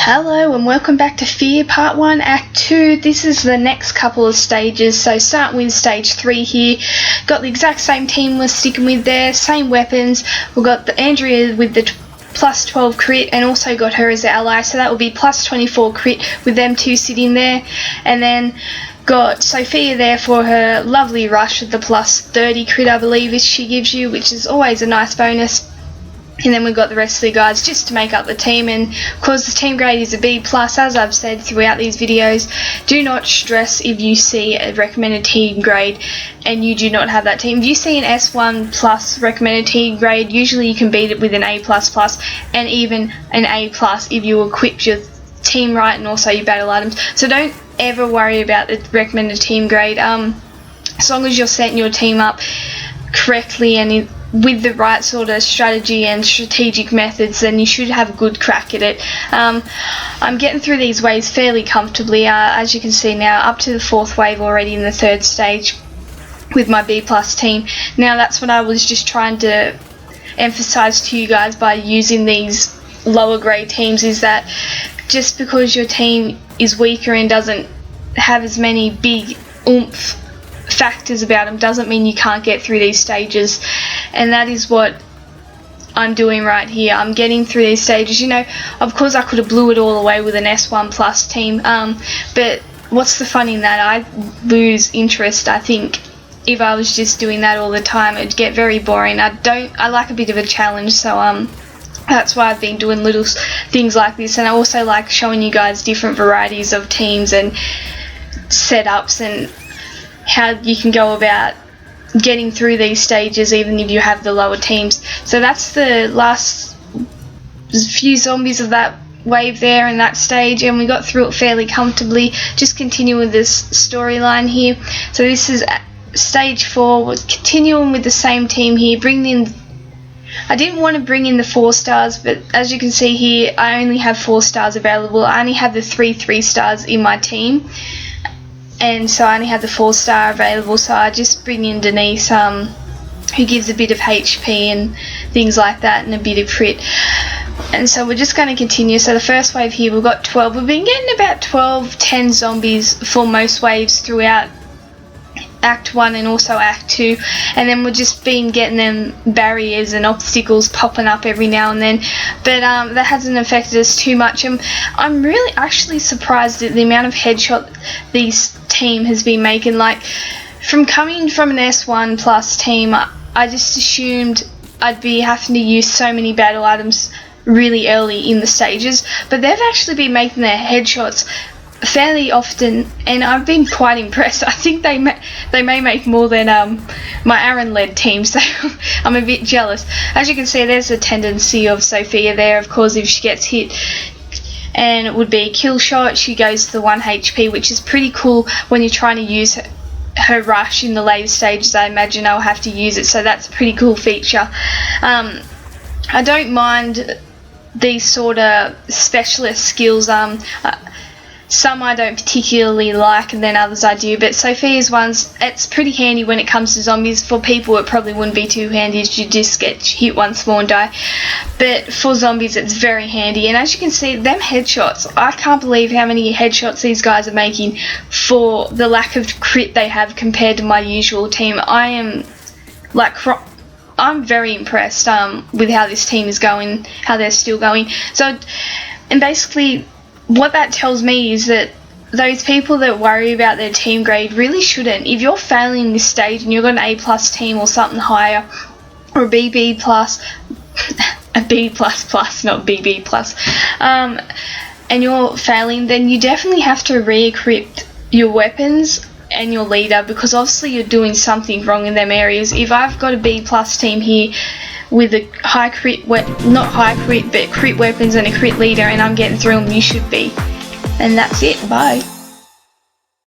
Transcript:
Hello and welcome back to Fear Part 1 Act 2. This is the next couple of stages, so start with stage 3 here. Got the exact same team we're sticking with there, same weapons. We've got the Andrea with the plus 12 crit and also got her as an ally, so that will be plus 24 crit with them two sitting there. And then got Sophia there for her lovely rush with the plus 30 crit, I believe she gives you, which is always a nice bonus. And then we've got the rest of the guys just to make up the team, and because the team grade is a B+, as I've said throughout these videos, do not stress if you see a recommended team grade and you do not have that team. If you see an S1 plus recommended team grade, usually you can beat it with an A++ and even an A+ if you equip your team right and also your battle items. So don't ever worry about the recommended team grade. As long as you're setting your team up correctly and with the right sort of strategy and strategic methods, then you should have a good crack at it. I'm getting through these waves fairly comfortably, as you can see now, up to the 4th wave already in the 3rd stage with my B+ team. Now that's what I was just trying to emphasize to you guys by using these lower grade teams, is that just because your team is weaker and doesn't have as many big oomph factors about them doesn't mean you can't get through these stages, and that is what I'm doing right here. I'm getting through these stages. You know, of course I could have blew it all away with an S1 plus team, but what's the fun in that? I lose interest, I think. If I was just doing that all the time, it'd get very boring. I like a bit of a challenge, so that's why I've been doing little things like this, and I also like showing you guys different varieties of teams and setups and how you can go about getting through these stages even if you have the lower teams. So that's the last few zombies of that wave there in that stage, and we got through it fairly comfortably. Just continue with this storyline here. So this is stage 4. We're continuing with the same team here, bringing in, I didn't want to bring in the 4 stars, but as you can see here, I only have 4 stars available. I only have the 3 stars in my team, and so I only have the 4-star available, so I just bring in Denise, who gives a bit of HP and things like that, and a bit of crit. And so we're just going to continue. So the first wave here, we've got 12. We've been getting about 10 zombies for most waves throughout Act 1 and also Act 2, and then we've just been getting them barriers and obstacles popping up every now and then, but that hasn't affected us too much. I'm really actually surprised at the amount of headshot this team has been making. Like, from coming from an S1 plus team, I just assumed I'd be having to use so many battle items really early in the stages, but they've actually been making their headshots fairly often, and I've been quite impressed. I think they may make more than my Aaron-led team, so I'm a bit jealous. As you can see, there's a tendency of Sophia there. Of course, if she gets hit, and it would be a kill shot, she goes to the 1 HP, which is pretty cool when you're trying to use her rush in the later stages. I imagine I'll have to use it, so that's a pretty cool feature. I don't mind these sort of specialist skills. Some I don't particularly like, and then others I do, but Sophia's ones, it's pretty handy when it comes to zombies. For people it probably wouldn't be too handy, as you just get hit once more and die, but for zombies it's very handy. And as you can see, them headshots, I can't believe how many headshots these guys are making for the lack of crit they have compared to my usual team. I'm very impressed with how this team is going, how they're still going. So, and basically what that tells me is that those people that worry about their team grade really shouldn't. If you're failing this stage and you've got an A+ team or something higher, or a BB+, a B++, not BB+, and you're failing, then you definitely have to re-equip your weapons and your leader, because obviously you're doing something wrong in them areas. If I've got a B+ team here with a high crit, not high crit, but crit weapons and a crit leader, and I'm getting through them, you should be. And that's it. Bye.